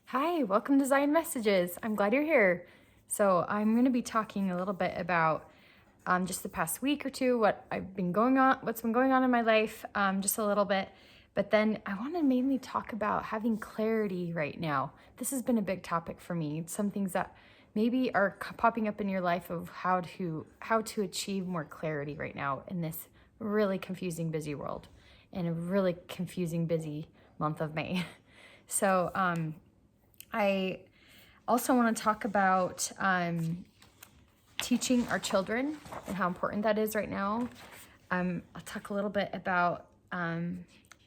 Hi, welcome to Zion Messages. I'm glad you're here. So I'm going to be talking a little bit about just the past week or two, what's been going on in my life, just a little bit. But then I want to mainly talk about having clarity right now. This has been a big topic for me. Some things that maybe are popping up in your life of how to achieve more clarity right now in this really confusing, busy world, in a really confusing, busy month of May. So I also want to talk about teaching our children and how important that is right now. I'll talk a little bit about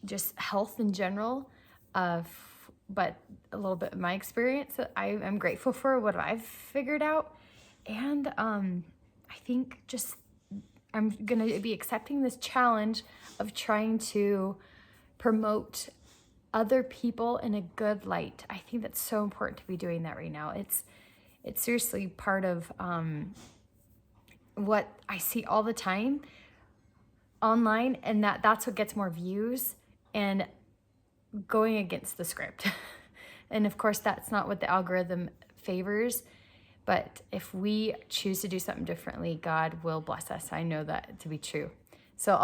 just health in general, but a little bit of my experience that I'm grateful for what I've figured out. And I think just I'm going to be accepting this challenge of trying to promote other people in a good light. I think that's so important to be doing that right now. It's seriously part of what I see all the time online, and that's what gets more views and going against the script. And of course, that's not what the algorithm favors. But if we choose to do something differently, God will bless us. I know that to be true. So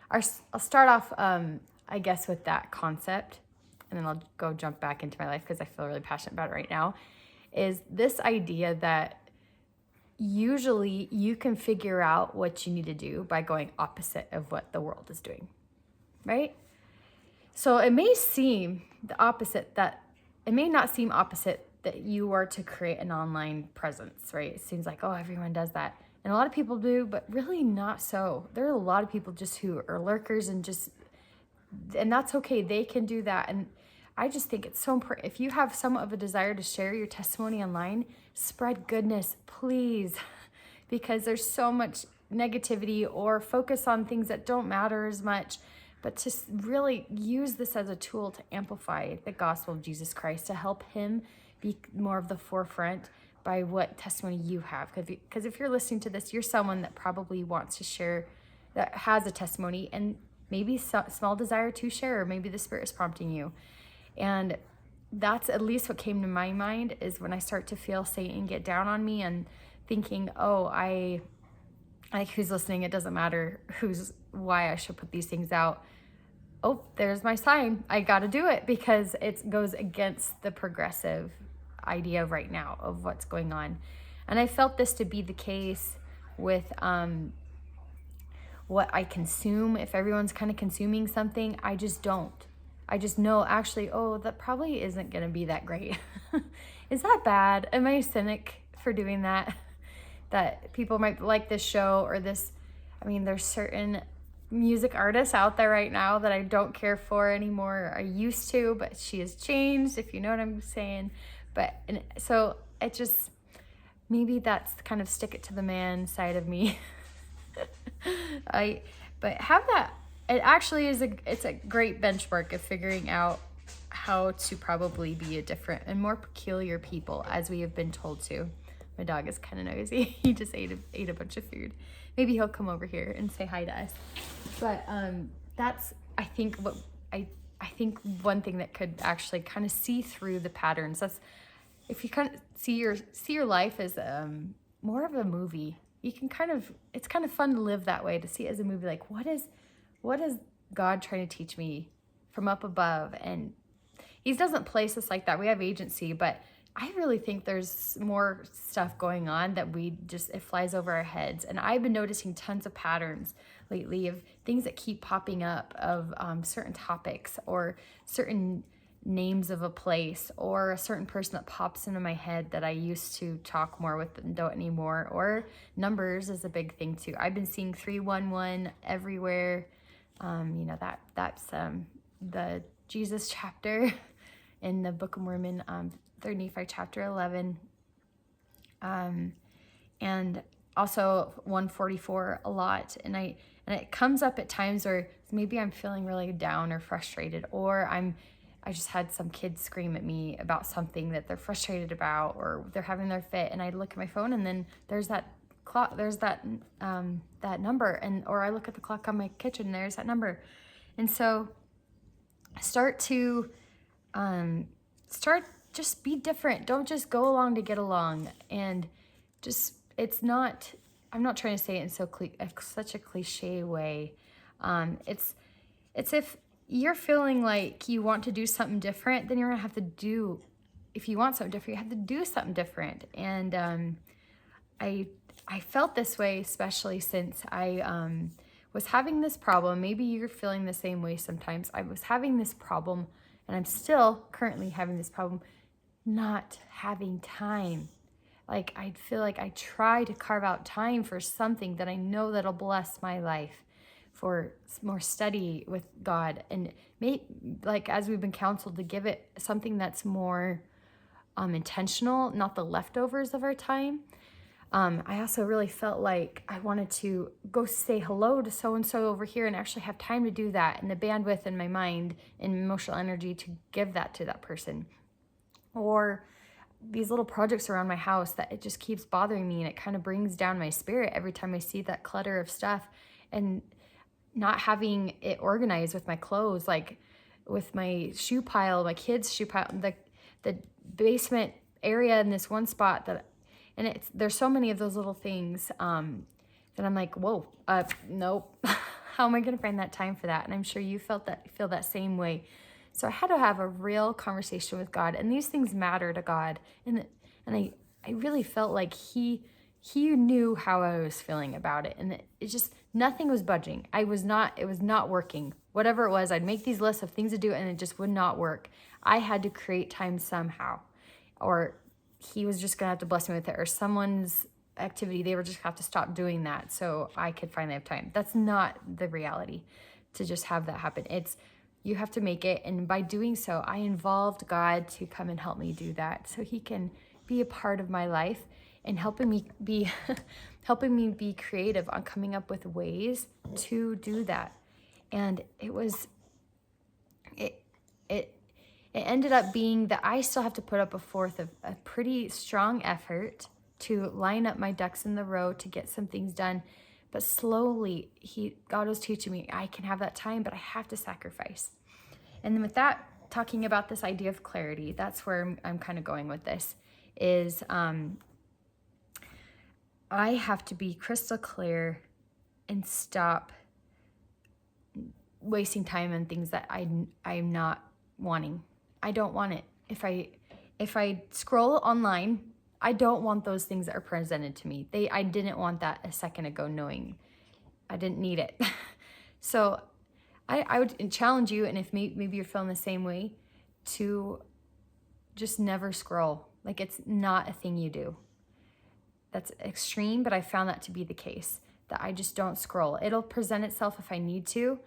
I'll start off, I guess, with that concept, and then I'll go jump back into my life because I feel really passionate about it right now, is this idea that usually you can figure out what you need to do by going opposite of what the world is doing, right? So it may seem it may not seem opposite that you are to create an online presence, right? It seems like, oh, everyone does that. And a lot of people do, but really not so. There are a lot of people just who are lurkers and that's okay. They can do that. And I just think it's so important. If you have somewhat of a desire to share your testimony online, spread goodness, please, because there's so much negativity or focus on things that don't matter as much. But to really use this as a tool to amplify the gospel of Jesus Christ, to help him be more of the forefront by what testimony you have. Because if you're listening to this, you're someone that probably wants to share, that has a testimony and maybe small desire to share, or maybe the Spirit is prompting you. And that's at least what came to my mind, is when I start to feel Satan get down on me and thinking, oh, who's listening, it doesn't matter why I should put these things out. Oh, there's my sign. I got to do it, because it goes against the progressive idea right now of what's going on. And I felt this to be the case with what I consume. If everyone's kind of consuming something, I just don't. I just know, actually, oh, that probably isn't going to be that great. Is that bad? Am I a cynic for doing that? That people might like this show or this. I mean, there's certain music artists out there right now that I don't care for anymore. I used to, but she has changed, if you know what I'm saying. So it just, maybe that's kind of stick it to the man side of me. But have that. It actually it's a great benchmark of figuring out how to probably be a different and more peculiar people, as we have been told to. My dog is kind of nosy. He just ate a bunch of food. Maybe he'll come over here and say hi to us. But that's, I think, I think one thing that could actually kind of see through the patterns. That's, if you kind of see your life as more of a movie. It's kind of fun to live that way, to see it as a movie. Like, what is God trying to teach me from up above? And he doesn't place us like that. We have agency, but I really think there's more stuff going on that it flies over our heads. And I've been noticing tons of patterns lately of things that keep popping up, of certain topics or certain names of a place or a certain person that pops into my head that I used to talk more with and don't anymore. Or numbers is a big thing too. I've been seeing 311 everywhere. That's the Jesus chapter in the Book of Mormon, 3 Nephi chapter 11, and also 144 a lot. And it comes up at times where maybe I'm feeling really down or frustrated, or I just had some kids scream at me about something that they're frustrated about, or they're having their fit, and I look at my phone and then there's that clock, there's that number, or I look at the clock on my kitchen and there's that number. And so start just be different. Don't just go along to get along. And just, it's not, I'm not trying to say it in such a cliche way. It's if you're feeling like you want to do something different, then you're gonna have to do, if you want something different, you have to do something different. And I felt this way, especially since I was having this problem. Maybe you're feeling the same way sometimes. I was having this problem, and I'm still currently having this problem, not having time. Like, I feel like I try to carve out time for something that I know that'll bless my life, for more study with God, and like, as we've been counseled, to give it something that's more intentional, not the leftovers of our time. I also really felt like I wanted to go say hello to so-and-so over here and actually have time to do that, and the bandwidth in my mind and emotional energy to give that to that person. Or these little projects around my house that it just keeps bothering me, and it kind of brings down my spirit every time I see that clutter of stuff, and not having it organized with my clothes, like with my shoe pile, my kids' shoe pile, the basement area in this one spot that, and there's so many of those little things that I'm like, whoa, nope. How am I going to find that time for that? And I'm sure you feel that same way. So I had to have a real conversation with God, and these things matter to God. And I really felt like he knew how I was feeling about it, and it just, nothing was budging. It was not working. Whatever it was, I'd make these lists of things to do, and it just would not work. I had to create time somehow, or he was just gonna have to bless me with it, or someone's activity, they were just have to stop doing that so I could finally have time. That's not the reality, to just have that happen. It's, you have to make it, and by doing so, I involved God to come and help me do that, so he can be a part of my life and helping me be creative on coming up with ways to do that. And it ended up being that I still have to put up a pretty strong effort to line up my ducks in the row to get some things done. But slowly, God was teaching me, I can have that time, but I have to sacrifice. And then with that, talking about this idea of clarity, that's where I'm kind of going with this, is I have to be crystal clear and stop wasting time on things that I'm not wanting. I don't want it. If I scroll online, I don't want those things that are presented to me. I didn't want that a second ago, knowing I didn't need it. So I would challenge you, and if maybe you're feeling the same way, to just never scroll. Like, it's not a thing you do. That's extreme, but I found that to be the case, that I just don't scroll. It'll present itself if I need to.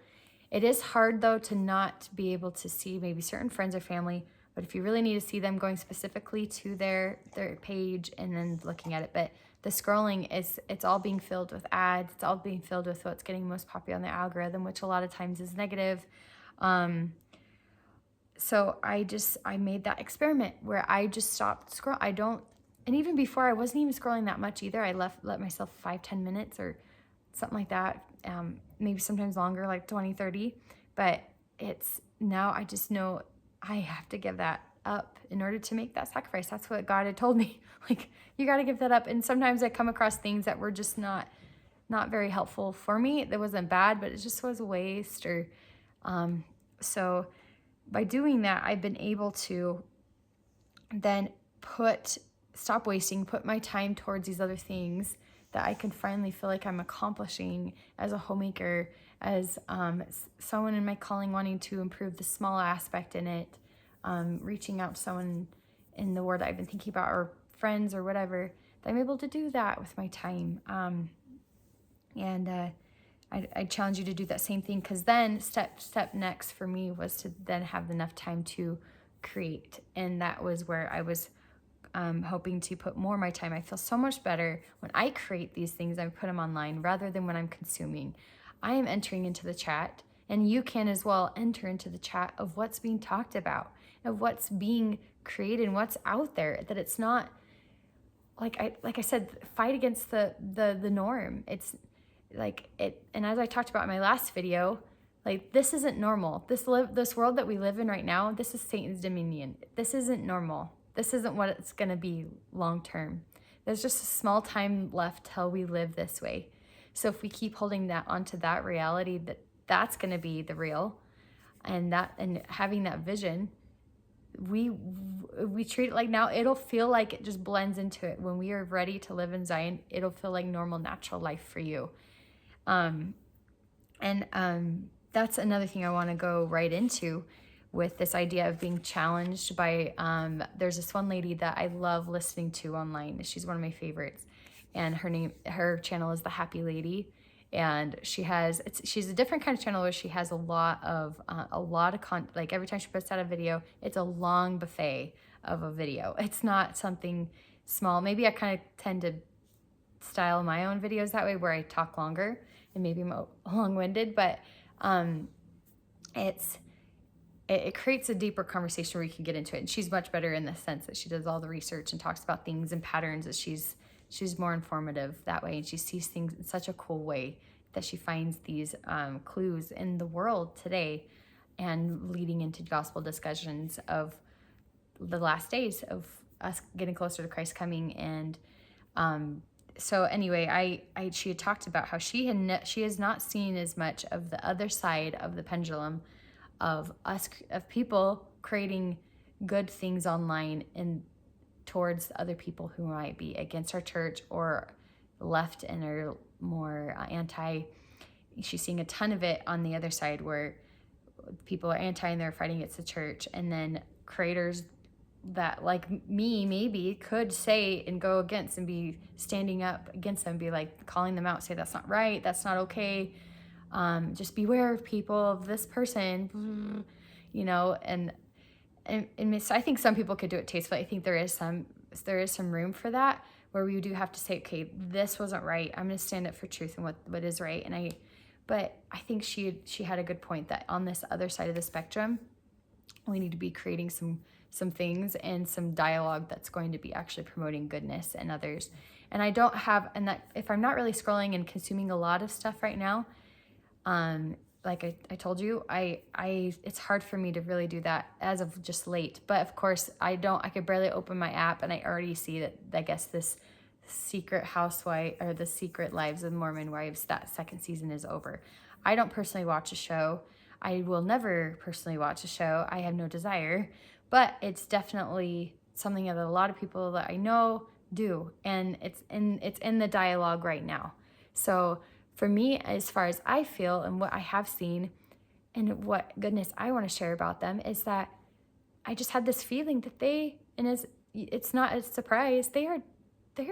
It is hard, though, to not be able to see maybe certain friends or family, but if you really need to see them, going specifically to their page and then looking at it. But the scrolling it's all being filled with ads. It's all being filled with what's getting most popular on the algorithm, which a lot of times is negative. So I made that experiment where I just stopped scrolling. And even before, I wasn't even scrolling that much either. I let myself 5-10 minutes or something like that. Maybe sometimes longer, like 20-30. But it's now I just know I have to give that up in order to make that sacrifice. That's what God had told me. Like, you got to give that up. And sometimes I come across things that were just not very helpful for me. It wasn't bad, but it just was a waste. Or so by doing that, I've been able to then stop wasting, put my time towards these other things that I can finally feel like I'm accomplishing as a homemaker, as someone in my calling, wanting to improve the small aspect in it, reaching out to someone in the word I've been thinking about, or friends or whatever, that I'm able to do that with my time. I challenge you to do that same thing, because then step next for me was to then have enough time to create. And that was where I was hoping to put more of my time. I feel so much better when I create these things, I put them online, rather than when I'm consuming. I am entering into the chat, and you can as well enter into the chat of what's being talked about, of what's being created, and what's out there, that it's not like I said, fight against the norm. It's like it, and as I talked about in my last video, like, this isn't normal. This world that we live in right now, this is Satan's dominion. This isn't normal. this isn't what it's going to be long term. There's just a small time left till we live this way. So if we keep holding that onto that reality, that that's going to be the real, and having that vision, we treat it like now, it'll feel like it just blends into it. When we are ready to live in Zion, it'll feel like normal, natural life for you. That's another thing I want to go right into with this idea of being challenged by, there's this one lady that I love listening to online. She's one of my favorites, and her channel is The Happy Lady. And she's a different kind of channel where she has a lot of content. Like every time she puts out a video, it's a long buffet of a video. It's not something small. Maybe I kind of tend to style my own videos that way, where I talk longer and maybe I'm long-winded, but it creates a deeper conversation where you can get into it. And she's much better in the sense that she does all the research and talks about things and patterns, that she's more informative that way, and she sees things in such a cool way that she finds these clues in the world today, and leading into gospel discussions of the last days, of us getting closer to Christ coming. And so anyway, she had talked about how she has not seen as much of the other side of the pendulum of people creating good things online and towards other people who might be against our church or left and are more anti. She's seeing a ton of it on the other side, where people are anti and they're fighting against the church, and then creators that, like me, maybe could say and go against and be standing up against them, be like calling them out, say that's not right, that's not okay, just beware of people, of this person, and so I think some people could do it tastefully. I think there is some room for that, where we do have to say, okay, this wasn't right, I'm going to stand up for truth and what is right. But I think she had a good point, that on this other side of the spectrum, we need to be creating some things and some dialogue that's going to be actually promoting goodness in others. And if I'm not really scrolling and consuming a lot of stuff right now, like I told you, it's hard for me to really do that as of just late. But of course, I could barely open my app, and I already see that, I guess, this Secret Housewife, or the Secret Lives of Mormon Wives, that second season is over. I don't personally watch a show. I will never personally watch a show. I have no desire, but it's definitely something that a lot of people that I know do, and it's in the dialogue right now. So for me, as far as I feel and what I have seen and what goodness I want to share about them, is that I just had this feeling that it's not a surprise, they are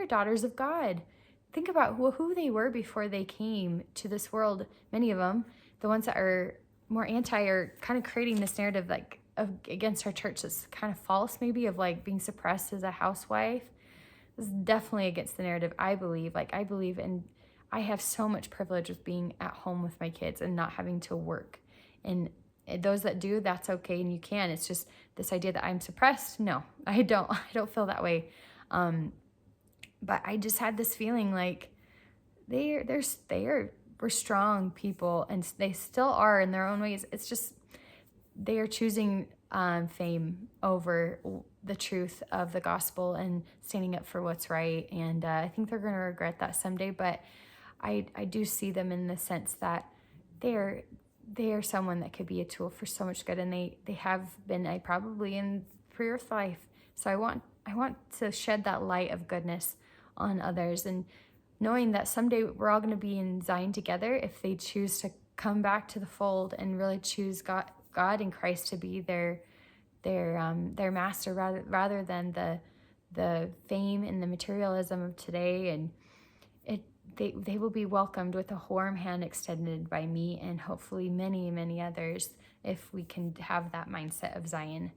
daughters of God. Think about who they were before they came to this world. Many of them, the ones that are more anti, are kind of creating this narrative against our church that's kind of false, maybe, of like being suppressed as a housewife. This is definitely against the narrative, I believe. I have so much privilege with being at home with my kids and not having to work. And those that do, that's okay, and you can. It's just this idea that I'm suppressed. No, I don't feel that way. But I just had this feeling like we're strong people, and they still are in their own ways. It's just they are choosing fame over the truth of the gospel and standing up for what's right. And I think they're going to regret that someday. But I do see them in the sense that they are someone that could be a tool for so much good, and they have been probably in pre-earth life. So I want to shed that light of goodness on others, and knowing that someday we're all going to be in Zion together if they choose to come back to the fold and really choose God and Christ to be their master, rather than the fame and the materialism of today. And they will be welcomed with a warm hand extended by me, and hopefully many, many others, if we can have that mindset of Zion.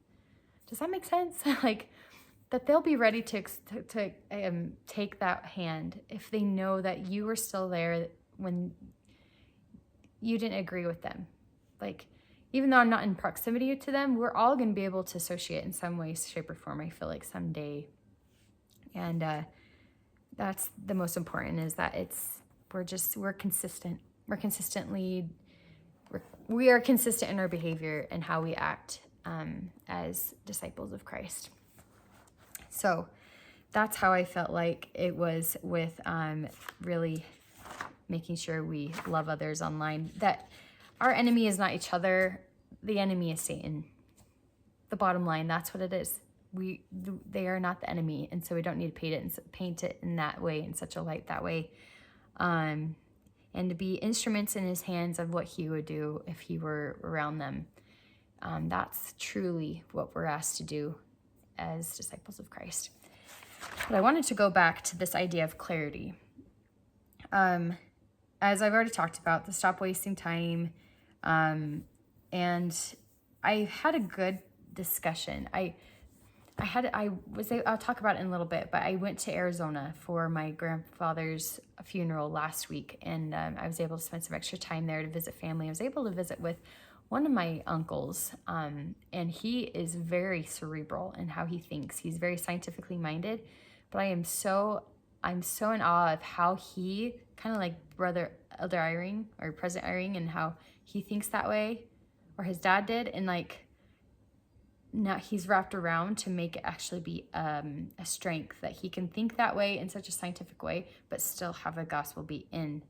Does that make sense? That they'll be ready to take that hand if they know that you were still there when you didn't agree with them. Even though I'm not in proximity to them, we're all going to be able to associate in some way, shape, or form, I feel like, someday. And that's the most important, is that we're consistent. We are consistent in our behavior and how we act as disciples of Christ. So that's how I felt like it was with really making sure we love others online. That our enemy is not each other. The enemy is Satan. The bottom line, that's what it is. They are not the enemy, and so we don't need to paint it in that way, in such a light that way, and to be instruments in his hands of what he would do if he were around them. That's truly what we're asked to do as disciples of Christ. But I wanted to go back to this idea of clarity. As I've already talked about, the stop wasting time, and I had a good discussion. I'll talk about it in a little bit, but I went to Arizona for my grandfather's funeral last week, and I was able to spend some extra time there to visit family. I was able to visit with one of my uncles, and he is very cerebral in how he thinks. He's very scientifically minded, but I'm so in awe of how he, kind of like Brother Elder Eyring or President Eyring, and how he thinks that way, or his dad did, and like now he's wrapped around to make it actually be a strength that he can think that way in such a scientific way, but still have the gospel be in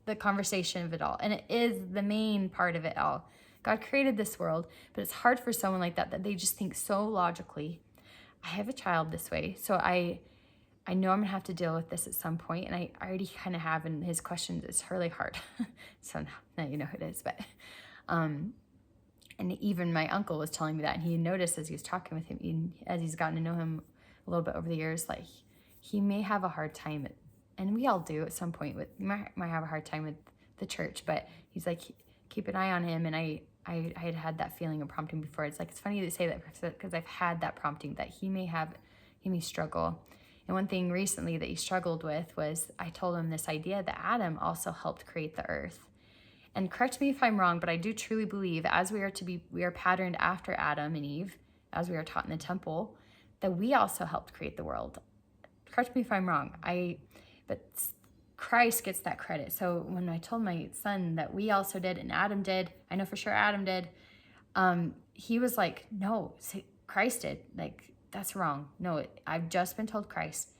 the conversation of it all. And it is the main part of it all. God created this world, but it's hard for someone like that they just think so logically. I have a child this way, so I know I'm gonna have to deal with this at some point, and I already kind of have, and his questions is really hard. So now you know who it is, but and even my uncle was telling me that, and he noticed as he was talking with him, as he's gotten to know him a little bit over the years, like he may have a hard time, and we all do at some point, might have a hard time with the church, but he's like, keep an eye on him. And I had that feeling of prompting before. It's like, it's funny to say that because I've had that prompting that he may struggle. And one thing recently that he struggled with was, I told him this idea that Adam also helped create the earth. And correct me if I'm wrong, but I do truly believe, as we are patterned after Adam and Eve, as we are taught in the temple, that we also helped create the world. Correct me if I'm wrong. But Christ gets that credit. So when I told my son that we also did, and Adam did, I know for sure Adam did, he was like, no, Christ did. Like, that's wrong. No, I've just been told Christ.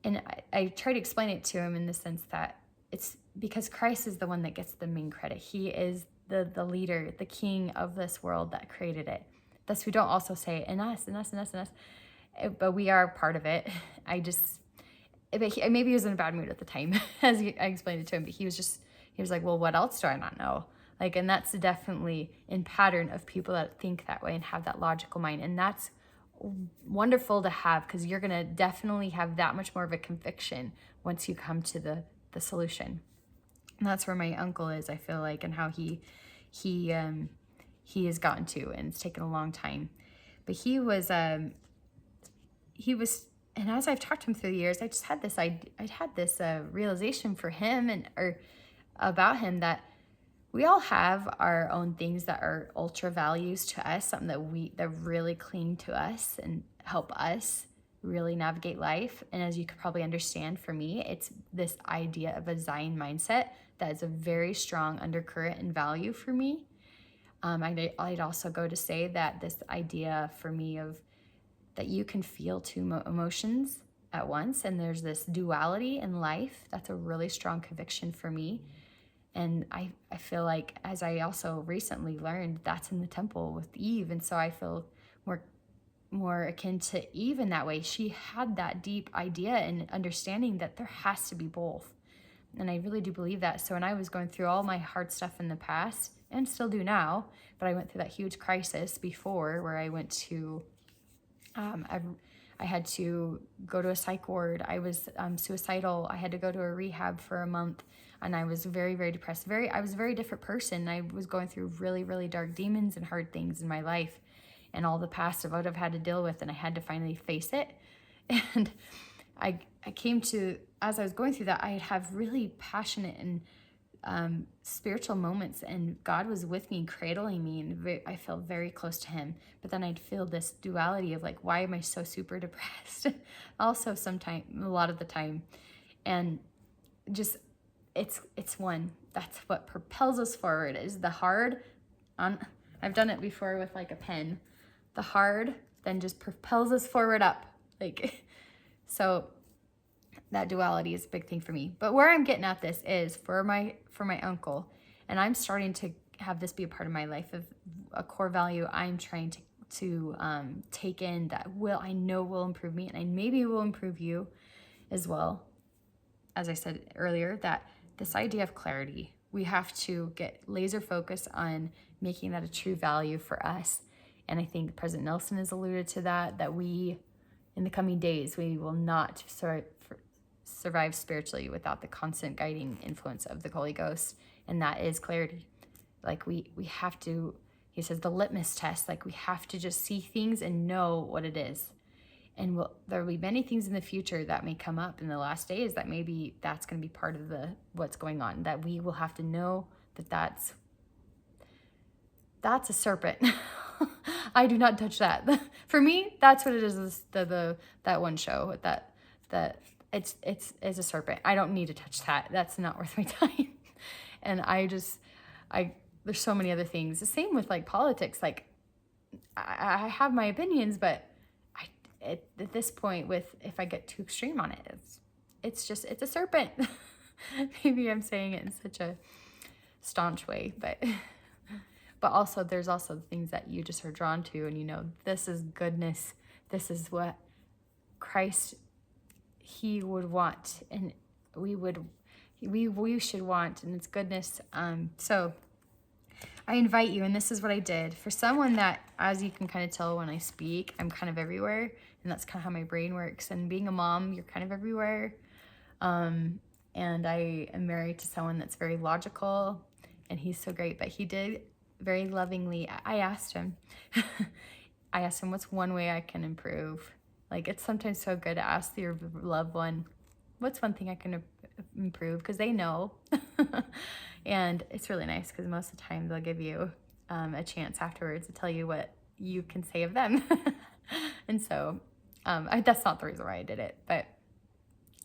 And I try to explain it to him in the sense that it's because Christ is the one that gets the main credit. He is the leader, the king of this world that created it. Thus, we don't also say, and us, and us, and us, and us. But we are part of it. Maybe he was in a bad mood at the time, as I explained it to him, but he was like, well, what else do I not know? Like, and that's definitely in pattern of people that think that way and have that logical mind. And that's wonderful to have, because you're going to definitely have that much more of a conviction once you come to the solution. And that's where my uncle is, I feel like, and how he has gotten to, and it's taken a long time. But he was, and as I've talked to him through the years, I just had this realization for him or about him, that we all have our own things that are ultra values to us, something that really cling to us and help us really navigate life. And as you could probably understand, for me, it's this idea of a Zion mindset that is a very strong undercurrent and value for me. I'd also go to say that this idea for me of that you can feel two emotions at once, and there's this duality in life, that's a really strong conviction for me. And I feel like, as I also recently learned, that's in the temple with Eve. And so I feel more akin to Eve in that way. She had that deep idea and understanding that there has to be both. And I really do believe that. So when I was going through all my hard stuff in the past, and still do now, but I went through that huge crisis before where I went to, I had to go to a psych ward. I was suicidal. I had to go to a rehab for a month, and I was very, very depressed. I was a very different person. I was going through really, really dark demons and hard things in my life, and all the past of what I've had to deal with, and I had to finally face it. And I came to, as I was going through that, I'd have really passionate and spiritual moments, and God was with me, cradling me, and I felt very close to him. But then I'd feel this duality of like, why am I so super depressed? Also, a lot of the time. And just, it's one, that's what propels us forward, is the hard, I've done it before with like a pen, the hard then just propels us forward up. Like, so that duality is a big thing for me. But where I'm getting at this is for my uncle, and I'm starting to have this be a part of my life, of a core value I'm trying to take in, that I know will improve me, and I maybe will improve you as well. As I said earlier, that this idea of clarity, we have to get laser focused on making that a true value for us. And I think President Nelson has alluded to that we, in the coming days, we will not survive spiritually without the constant guiding influence of the Holy Ghost. And that is clarity. Like we have to, he says, the litmus test, like we have to just see things and know what it is. And there will be many things in the future that may come up in the last days that maybe that's going to be part of what's going on, that we will have to know that's a serpent. I do not touch that. For me, that's what it is. That one show that it's a serpent. I don't need to touch that. That's not worth my time. And there's so many other things. The same with like politics. Like I have my opinions, but at this point, if I get too extreme on it, it's a serpent. Maybe I'm saying it in such a staunch way, but also there's also the things that you just are drawn to, and this is goodness. This is what Christ, he would want, and we should want, and it's goodness. So I invite you, and this is what I did. For someone that, as you can kind of tell when I speak, I'm kind of everywhere, and that's kind of how my brain works. And being a mom, you're kind of everywhere. And I am married to someone that's very logical, and he's so great. But he did very lovingly, I asked him, what's one way I can improve? Like, it's sometimes so good to ask your loved one, what's one thing I can improve? Because they know. And it's really nice because most of the time they'll give you a chance afterwards to tell you what you can say of them. And so that's not the reason why I did it, but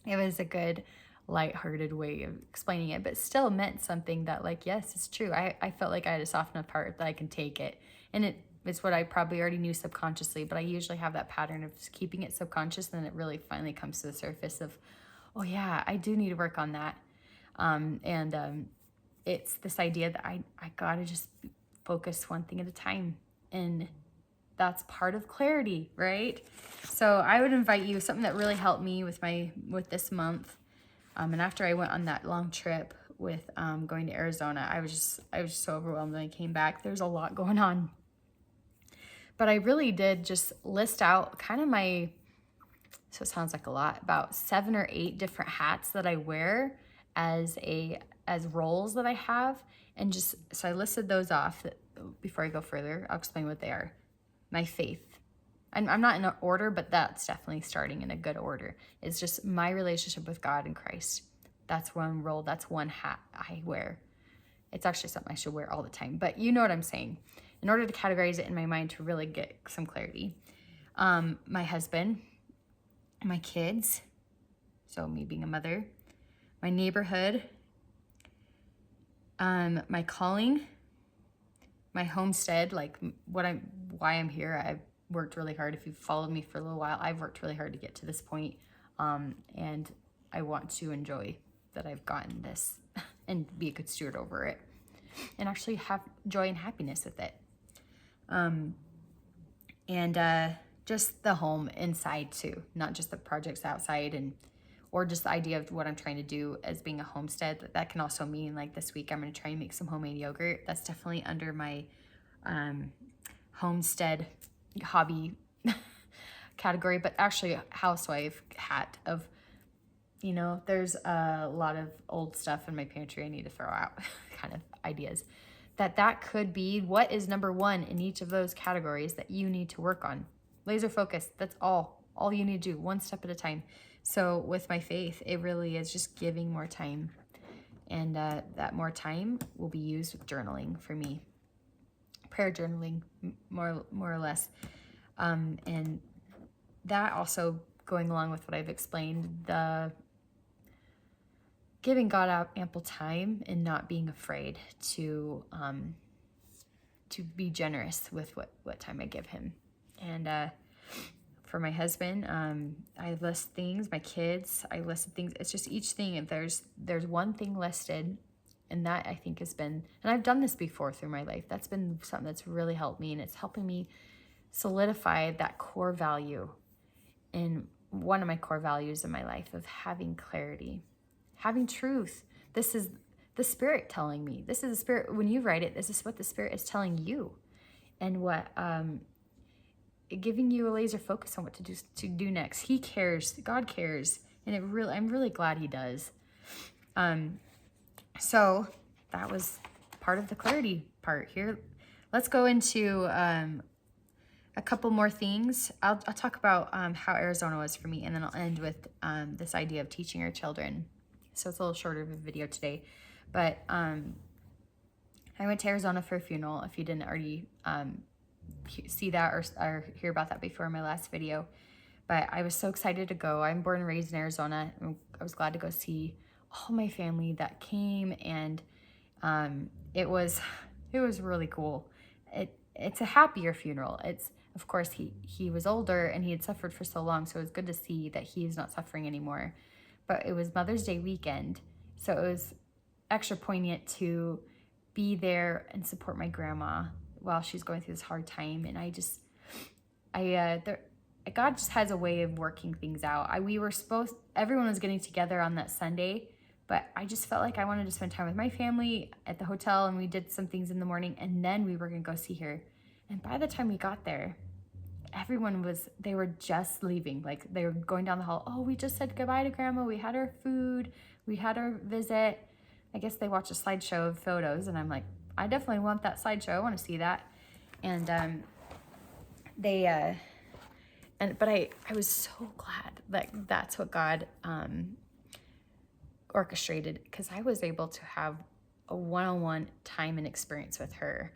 it was a good lighthearted way of explaining it, but still meant something that, like, yes, it's true. I felt like I had a soft enough heart that I can take it. And it's what I probably already knew subconsciously, but I usually have that pattern of just keeping it subconscious, and then it really finally comes to the surface of, oh yeah, I do need to work on that. It's this idea that I gotta just focus one thing at a time, and that's part of clarity, right? So I would invite you, something that really helped me with this month, and after I went on that long trip with going to Arizona, I was just so overwhelmed when I came back. There's a lot going on, but I really did just list out kind of so it sounds like a lot, about 7 or 8 different hats that I wear as roles that I have. And so I listed those off. Before I go further, I'll explain what they are. My faith. I'm not in an order, but that's definitely starting in a good order. It's just my relationship with God and Christ. That's one role. That's one hat I wear. It's actually something I should wear all the time, but you know what I'm saying. In order to categorize it in my mind to really get some clarity. My husband, my kids, so me being a mother, my neighborhood, my calling, my homestead, like why I'm here. I've worked really hard. If you've followed me for a little while, I've worked really hard to get to this point. And I want to enjoy that I've gotten this and be a good steward over it and actually have joy and happiness with it. Just the home inside too, not just the projects outside, or just the idea of what I'm trying to do as being a homestead. That can also mean, like, this week I'm going to try and make some homemade yogurt. That's definitely under my homestead hobby category, but actually a housewife hat of, there's a lot of old stuff in my pantry I need to throw out kind of ideas. That could be what is number 1 in each of those categories that you need to work on. Laser focus. That's all you need to do, one step at a time. So with my faith, it really is just giving more time. And that more time will be used with journaling for me. Prayer journaling, more or less. And that also going along with what I've explained, the giving God ample time and not being afraid to be generous with what time I give him. And For my husband, I list things. My kids, I listed things. It's just each thing. If there's one thing listed, and that I think has been, and I've done this before through my life. That's been something that's really helped me, and it's helping me solidify that core value in one of my core values in my life of having clarity, having truth. This is the Spirit telling me. This is the Spirit. When you write it, this is what the Spirit is telling you, and what giving you a laser focus on what to do next. He cares. God cares, and I'm really glad He does. So that was part of the clarity part here. Let's go into a couple more things. I'll talk about how Arizona was for me, and then I'll end with this idea of teaching our children. So it's a little shorter of a video today, but I went to Arizona for a funeral. If you didn't already see that or hear about that before in my last video, but I was so excited to go. I'm born and raised in Arizona, and I was glad to go see all my family that came, and it was really cool. It's a happier funeral. It's, of course, he was older and he had suffered for so long, so it was good to see that he's not suffering anymore. But it was Mother's Day weekend, so it was extra poignant to be there and support my grandma while she's going through this hard time. And God just has a way of working things out. Everyone was getting together on that Sunday, but I just felt like I wanted to spend time with my family at the hotel, and we did some things in the morning, and then we were gonna go see her. And by the time we got there, they were just leaving. Like, they were going down the hall. Oh, we just said goodbye to Grandma. We had our food. We had our visit. I guess they watched a slideshow of photos, and I'm like, I definitely want that slideshow. I want to see that. And but I was so glad that that's what God orchestrated, because I was able to have a one-on-one time and experience with her,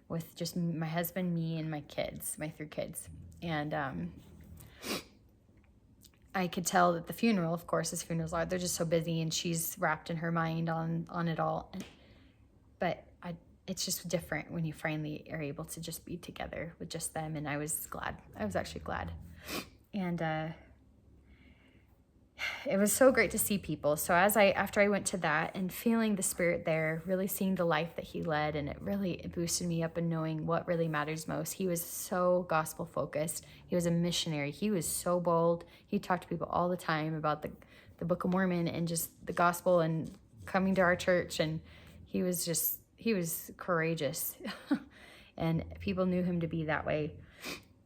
with just my husband, me, and my kids, my 3 kids. And I could tell that the funeral, of course, as funerals are, they're just so busy, and she's wrapped in her mind on it all. But it's just different when you finally are able to just be together with just them. And I was glad. I was actually glad. And it was so great to see people. So after I went to that and feeling the Spirit there, really seeing the life that He led, and it boosted me up in knowing what really matters most. He was so gospel focused. He was a missionary. He was so bold. He talked to people all the time about the Book of Mormon and just the gospel and coming to our church. And he was courageous and people knew him to be that way.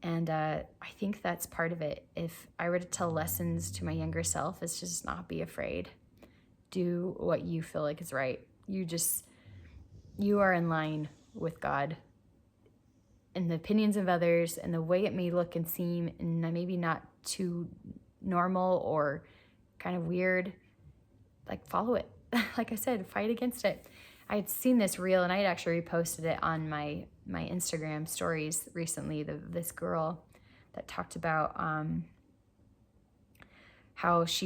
And I think that's part of it. If I were to tell lessons to my younger self, it's just not be afraid. Do what you feel like is right. You are in line with God. And the opinions of others and the way it may look and seem, and maybe not too normal or kind of weird, like, follow it. Like I said, fight against it. I had seen this reel, and I had actually reposted it on my Instagram stories recently. This girl that talked about how it's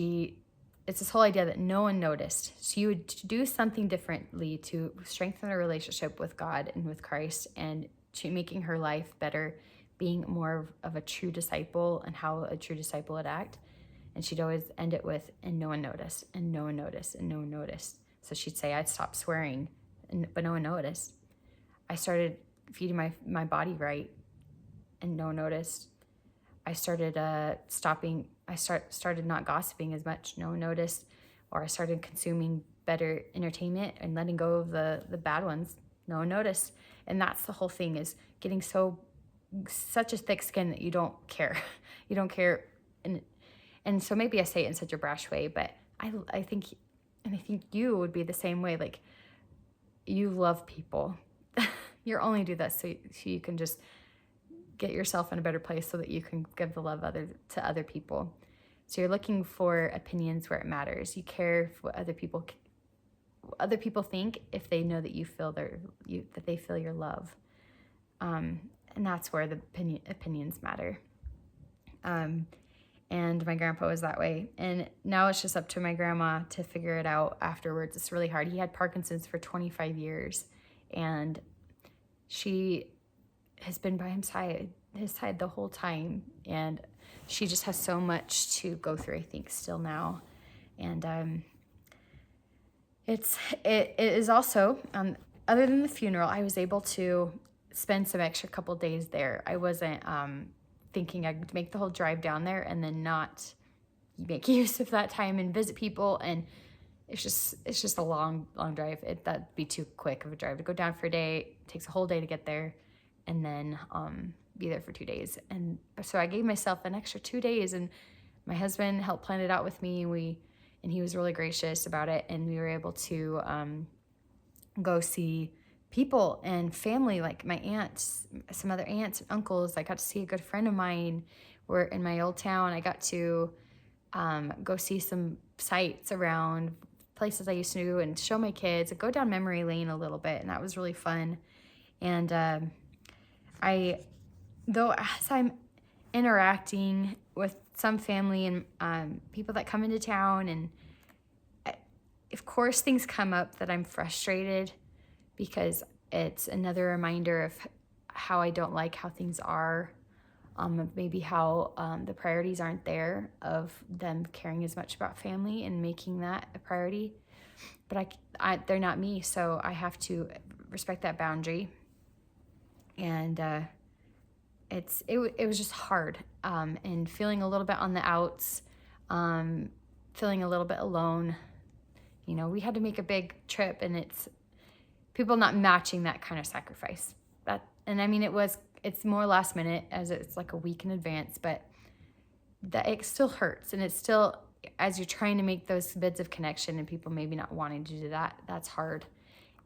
this whole idea that no one noticed. So you would do something differently to strengthen her relationship with God and with Christ, and to making her life better, being more of a true disciple, and how a true disciple would act. And she'd always end it with, and no one noticed, and no one noticed, and no one noticed. So she'd say, I'd stop swearing, but no one noticed. I started feeding my body right, and no one noticed. I started started not gossiping as much, no one noticed. Or I started consuming better entertainment and letting go of the bad ones, no one noticed. And that's the whole thing, is getting such a thick skin that you don't care. You don't care. And so maybe I say it in such a brash way, but I think you would be the same way. Like, you love people. You only do that so you can just get yourself in a better place, so that you can give the love to other people. So you're looking for opinions where it matters. You care for what other people think, if they know that that they feel your love. And that's where the opinions matter. And my grandpa was that way. And now it's just up to my grandma to figure it out afterwards. It's really hard. He had Parkinson's for 25 years, and she has been by his side his side the whole time. And she just has so much to go through, I think, still now. And it is also, other than the funeral, I was able to spend some extra couple days there. I wasn't thinking I'd make the whole drive down there and then not make use of that time and visit people. And it's just a long drive. That'd be too quick of a drive to go down for a day. It takes a whole day to get there, and then be there for 2 days. And so I gave myself an extra 2 days, and my husband helped plan it out with me. And he was really gracious about it, and we were able to go see people and family, like my aunts, some other aunts and uncles. I got to see a good friend of mine. We're in my old town. I got to go see some sites around places I used to do and show my kids and go down memory lane a little bit. And that was really fun. And though as I'm interacting with some family and people that come into town, and of course things come up that I'm frustrated, because it's another reminder of how I don't like how things are, maybe how the priorities aren't there of them caring as much about family and making that a priority. But they're not me, so I have to respect that boundary. And it was just hard, and feeling a little bit on the outs, feeling a little bit alone. We had to make a big trip, and it's people not matching that kind of sacrifice. And I mean, it's more last minute, as it's like a week in advance, but that it still hurts. And it's still, as you're trying to make those bits of connection and people maybe not wanting to do that, that's hard.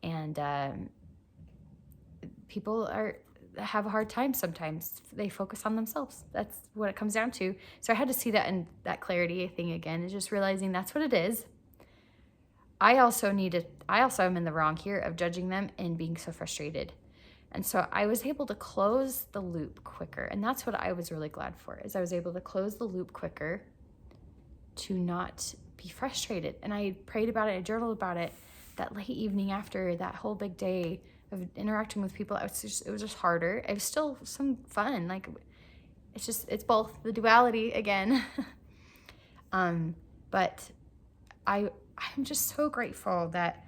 And people have a hard time sometimes. They focus on themselves. That's what it comes down to. So I had to see that, and that clarity thing again, is just realizing that's what it is. I also am in the wrong here of judging them and being so frustrated. And so I was able to close the loop quicker. And that's what I was really glad for, is I was able to close the loop quicker to not be frustrated. And I prayed about it, I journaled about it that late evening after that whole big day of interacting with people. It was just harder. It was still some fun. Like, it's both the duality again. But I'm just so grateful that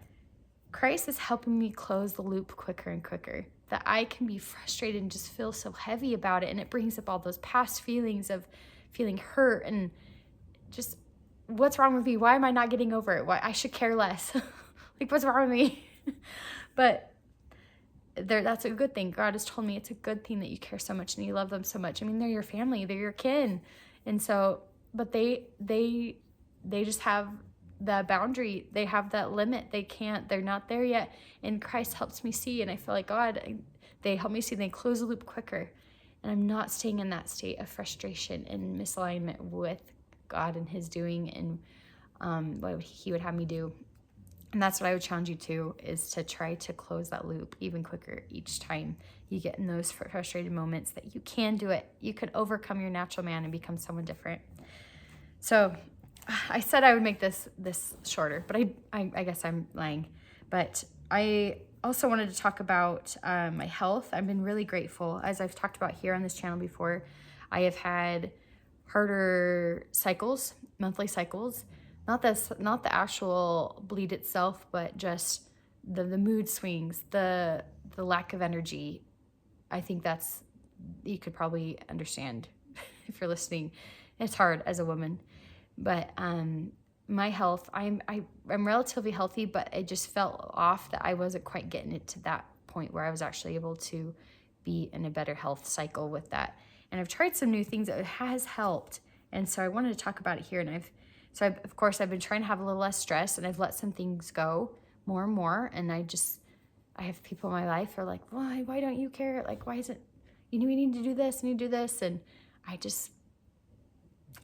Christ is helping me close the loop quicker and quicker, that I can be frustrated and just feel so heavy about it. And it brings up all those past feelings of feeling hurt and just, what's wrong with me? Why am I not getting over it? Why I should care less. Like, what's wrong with me? But that's a good thing. God has told me it's a good thing that you care so much and you love them so much. I mean, they're your family, they're your kin. And so, but they just have the boundary. They have that limit. They're not there yet. And Christ helps me see. And I feel like they help me see, they close the loop quicker. And I'm not staying in that state of frustration and misalignment with God and his doing and what he would have me do. And that's what I would challenge you to, is to try to close that loop even quicker each time you get in those frustrated moments, that you can do it. You can overcome your natural man and become someone different. So I said I would make this shorter, but I guess I'm lying. But I also wanted to talk about my health. I've been really grateful. As I've talked about here on this channel before, I have had harder cycles, monthly cycles. Not the actual bleed itself, but just the mood swings, the lack of energy. I think you could probably understand if you're listening. It's hard as a woman, but my health, I'm relatively healthy, but it just felt off that I wasn't quite getting it to that point where I was actually able to be in a better health cycle with that. And I've tried some new things that has helped, and so I wanted to talk about it here. And of course, I've been trying to have a little less stress, and I've let some things go more and more. And I have people in my life who are like, why don't you care? Like, why is it, we need to do this, and you do this. And I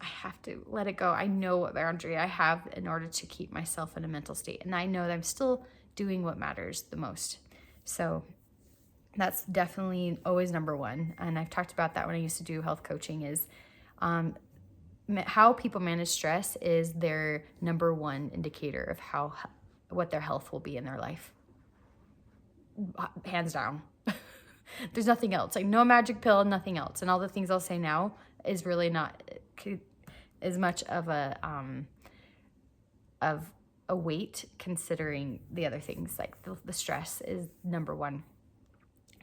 have to let it go. I know what boundary I have in order to keep myself in a mental state. And I know that I'm still doing what matters the most. So that's definitely always number one. And I've talked about that when I used to do health coaching, is how people manage stress is their number one indicator of what their health will be in their life. Hands down. There's nothing else, like no magic pill, nothing else. And all the things I'll say now is really not as much of a weight, considering the other things. Like the stress is number one.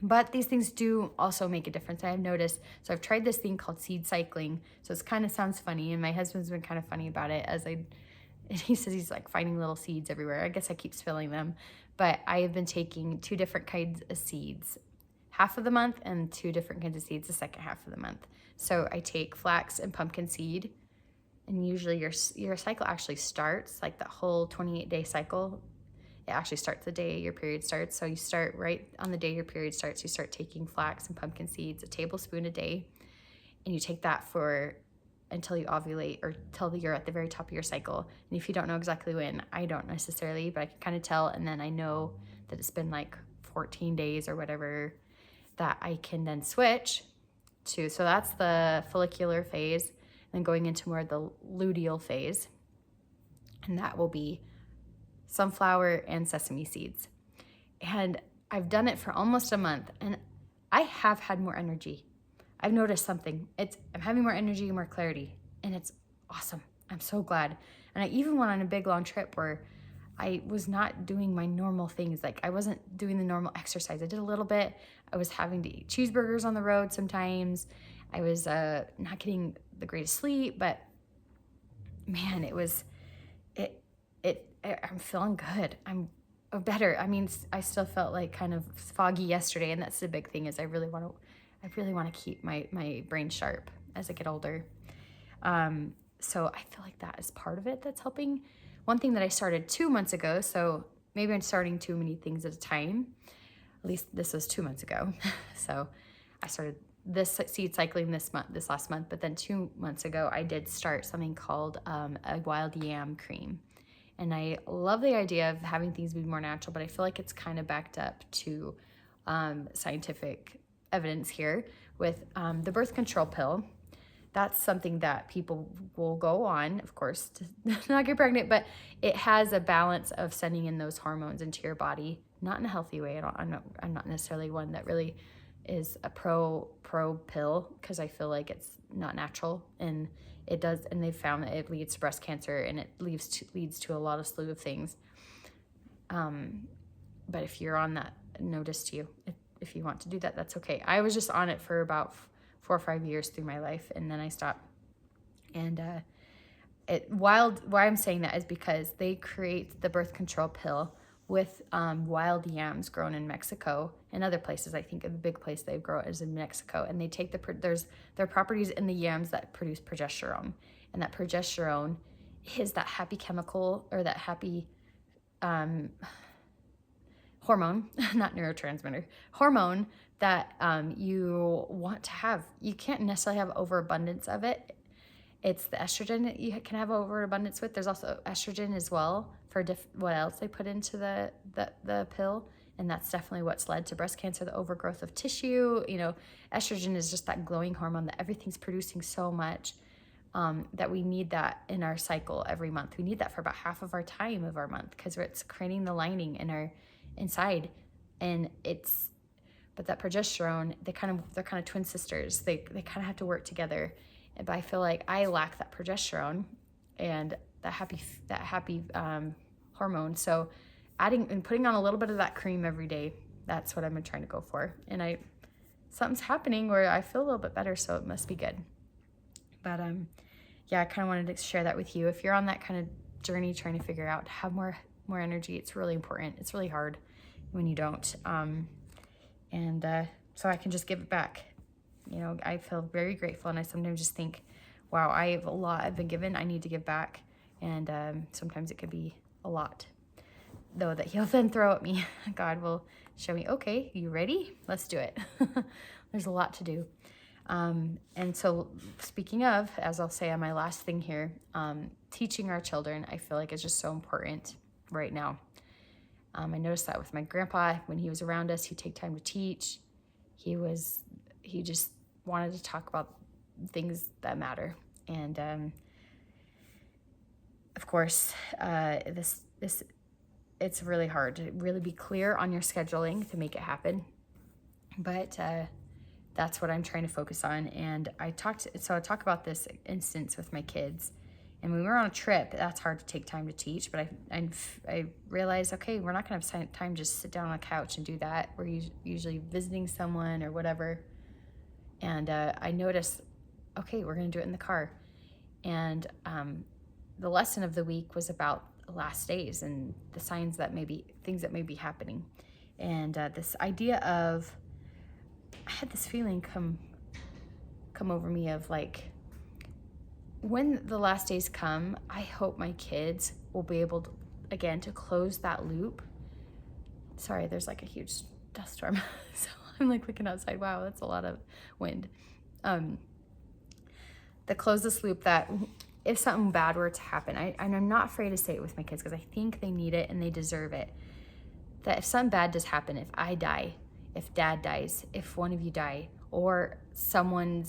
But these things do also make a difference. I've noticed, so I've tried this thing called seed cycling. So it's kind of sounds funny, and my husband's been kind of funny about it and he says he's like finding little seeds everywhere. I guess I keep spilling them. But I have been taking 2 different kinds of seeds, half of the month, and 2 different kinds of seeds the second half of the month. So I take flax and pumpkin seed, and usually your cycle actually starts, like the whole 28-day cycle. It actually starts the day your period starts. So you start right on the day your period starts, you start taking flax and pumpkin seeds, a tablespoon a day, and you take that for until you ovulate, or till you're at the very top of your cycle. And if you don't know exactly when, I don't necessarily, but I can kind of tell, and then I know that it's been like 14 days or whatever, that I can then switch to, so that's the follicular phase, and then going into more the luteal phase, and that will be sunflower and sesame seeds. And I've done it for almost a month, and I have had more energy. I've noticed something. I'm having more energy, more clarity, and it's awesome. I'm so glad. And I even went on a big long trip where I was not doing my normal things. Like I wasn't doing the normal exercise. I did a little bit. I was having to eat cheeseburgers on the road sometimes. I was not getting the greatest sleep, but man, I'm feeling good. I'm better. I mean, I still felt like kind of foggy yesterday, and that's the big thing, is I really want to keep my brain sharp as I get older. So I feel like that is part of it that's helping. One thing that I started 2 months ago, so maybe I'm starting too many things at a time. At least this was 2 months ago. So I started this seed cycling this last month, but then 2 months ago, I did start something called a wild yam cream. And I love the idea of having things be more natural, but I feel like it's kind of backed up to scientific evidence here with the birth control pill. That's something that people will go on, of course, to not get pregnant, but it has a balance of sending in those hormones into your body, not in a healthy way. I'm not necessarily one that really is a pro pill, because I feel like it's not natural, and it does, and they've found that it leads to breast cancer, and it leads to a lot of slew of things. But if you're on that, notice to you. If you want to do that, that's okay. I was just on it for about 4 or 5 years through my life, and then I stopped. And why I'm saying that is because they create the birth control pill with wild yams grown in Mexico and other places. I think the big place they grow is in Mexico, and they take there are properties in the yams that produce progesterone, and that progesterone is that happy chemical, or that happy hormone, not neurotransmitter, hormone that you want to have. You can't necessarily have overabundance of it. It's the estrogen that you can have overabundance with. There's also estrogen as well for what else they put into the pill. And that's definitely what's led to breast cancer, the overgrowth of tissue. You know, estrogen is just that glowing hormone that everything's producing so much, that we need that in our cycle every month. We need that for about half of our time of our month, because it's creating the lining in our inside. And but that progesterone, they're kind of twin sisters. They kind of have to work together. But I feel like I lack that progesterone and that happy hormone. So adding and putting on a little bit of that cream every day, that's what I've been trying to go for. And something's happening where I feel a little bit better, so it must be good. But yeah, I kind of wanted to share that with you. If you're on that kind of journey trying to figure out how more energy, it's really important. It's really hard when you don't. So I can just give it back. You know, I feel very grateful, and I sometimes just think, wow, I have a lot I've been given. I need to give back. And sometimes it could be a lot, though, that he'll then throw at me. God will show me, okay, you ready? Let's do it. There's a lot to do. And so speaking of, as I'll say on my last thing here, teaching our children, I feel like is just so important right now. I noticed that with my grandpa, when he was around us, he'd take time to teach. He just wanted to talk about things that matter. And of course, it's really hard to really be clear on your scheduling to make it happen. But that's what I'm trying to focus on. And I talk about this instance with my kids. And when we were on a trip, that's hard to take time to teach. But I realized, okay, we're not going to have time to just sit down on a couch and do that. We're usually visiting someone or whatever. And I noticed, okay, we're going to do it in the car. And the lesson of the week was about the last days and the signs that things that may be happening. And this idea of, I had this feeling come over me of like, when the last days come, I hope my kids will be able to, again, to close that loop. Sorry, there's like a huge dust storm. So I'm like looking outside. Wow, that's a lot of wind. To close this loop that if something bad were to happen, and I'm not afraid to say it with my kids because I think they need it and they deserve it. That if something bad does happen, if I die, if Dad dies, if one of you die, or something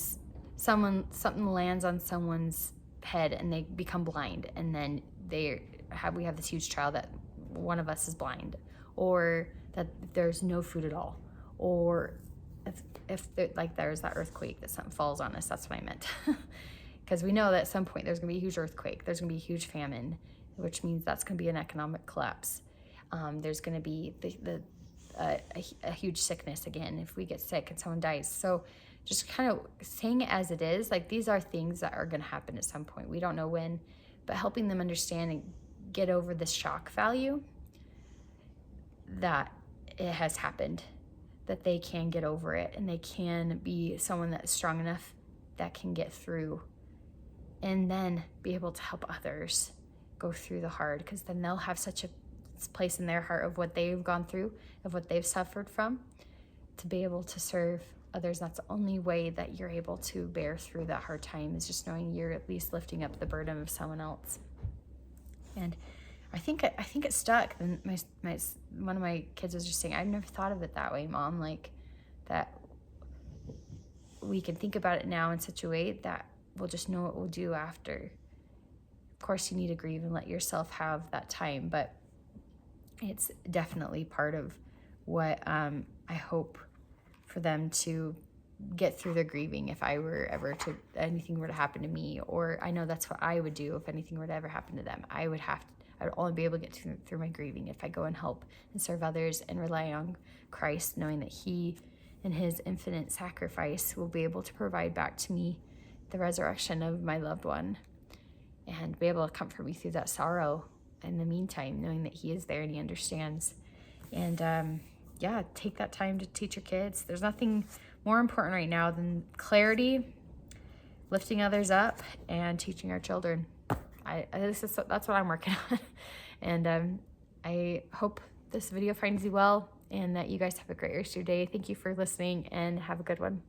lands on someone's head and they become blind, and then we have this huge trial that one of us is blind, or that there's no food at all, or if there's that earthquake that something falls on us. That's what I meant. Because we know that at some point there's going to be a huge earthquake, there's going to be a huge famine, which means that's going to be an economic collapse. There's going to be a huge sickness again if we get sick and someone dies. So just kind of saying it as it is, like these are things that are going to happen at some point. We don't know when, but helping them understand and get over the shock value that it has happened, that they can get over it and they can be someone that's strong enough that can get through, and then be able to help others go through the hard, because then they'll have such a place in their heart of what they've gone through, of what they've suffered from, to be able to serve others. That's the only way that you're able to bear through that hard time, is just knowing you're at least lifting up the burden of someone else. And I think it stuck. And one of my kids was just saying, I've never thought of it that way, Mom, like that we can think about it now in such a way that we'll just know what we'll do after. Of course, you need to grieve and let yourself have that time, but it's definitely part of what I hope for them to get through their grieving. If anything were to happen to me, or I know that's what I would do if anything were to ever happen to them. I would only be able to get through my grieving if I go and help and serve others and rely on Christ, knowing that He, in His infinite sacrifice, will be able to provide back to me the resurrection of my loved one, and be able to comfort me through that sorrow in the meantime, knowing that He is there and He understands. And take that time to teach your kids. There's nothing more important right now than clarity, lifting others up, and teaching our children. That's what I'm working on. And I hope this video finds you well, and that you guys have a great rest of your day. Thank you for listening, and have a good one.